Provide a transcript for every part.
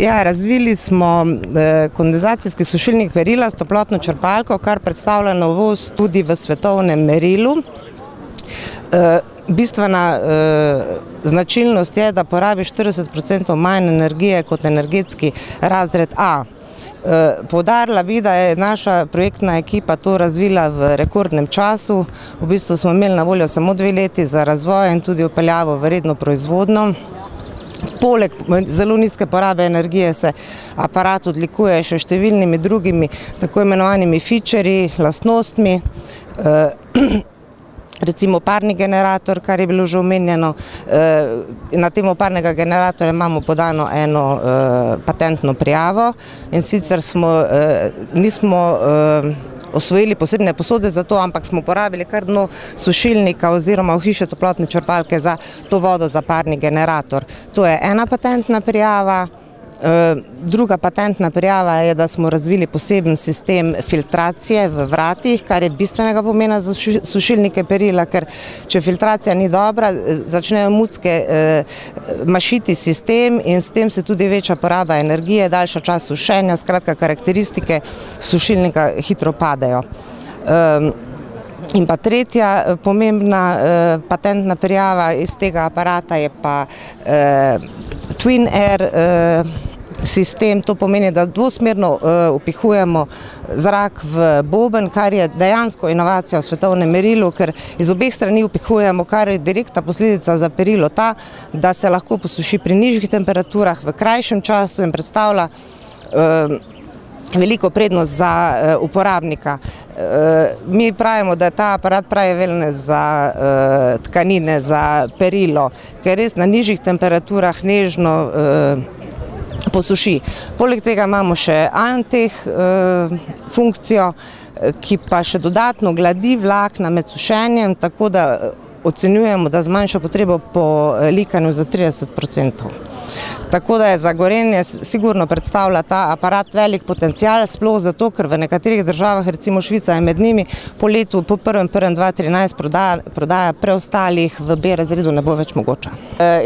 Ja, razvili smo kondenzacijski sušilnik perila s toplotno črpalko, kar predstavlja novost tudi v svetovnem merilu. Bistvena značilnost je, da porabi 40% manj energije kot energetski razred A. Poudarila bi, da je naša projektna ekipa to razvila v rekordnem času. V bistvu smo imeli na voljo samo 2 leti za razvoj in tudi vpeljavo v redno proizvodnjo. Poleg zelo nizke porabe energije se aparat odlikuje še številnimi drugimi tako imenovanimi featurji, lastnostmi, recimo parni generator, kar je bilo že omenjeno. Na temo parnega generatorja imamo podano eno patentno prijavo in sicer nismo osvojili posebne posode za to, ampak smo porabili kar dno sušilnika oziroma ohišje toplotne črpalke za to vodo za parni generator. To je ena patentna prijava. Druga patentna prijava je, da smo razvili poseben sistem filtracije v vratih, kar je bistvenega pomena za sušilnike perila, ker če filtracija ni dobra, začnejo mucke mašiti sistem in s tem se tudi veča poraba energije, daljša čas sušenja, skratka karakteristike sušilnika hitro padejo. In pa tretja pomembna patentna prijava iz tega aparata je pa Twin Air sistem. To pomeni, da dvosmerno upihujemo zrak v boben, kar je dejansko inovacija v svetovnem merilu, ker iz obeh strani upihujemo, kar je direktna posledica za perilo ta, da se lahko posuši pri nižjih temperaturah v krajšem času in predstavlja veliko prednost za uporabnika. Mi pravimo, da je ta aparat pravi wellness za tkanine, za perilo, ker res na nižjih temperaturah nežno posuši. Poleg tega imamo še antih funkcijo, ki pa še dodatno gladi vlakna med sušenjem, tako da ocenjujemo, da zmanjša potrebo po likanju za 30%. Tako da je za Gorenje sigurno predstavlja ta aparat velik potencial, sploh zato, ker v nekaterih državah, recimo Švica je med njimi, po letu, po 1.1.2013 prodaja preostalih v B razredu ne bo več mogoča.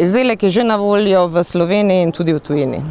Izdelek je že na voljo v Sloveniji in tudi v tujini.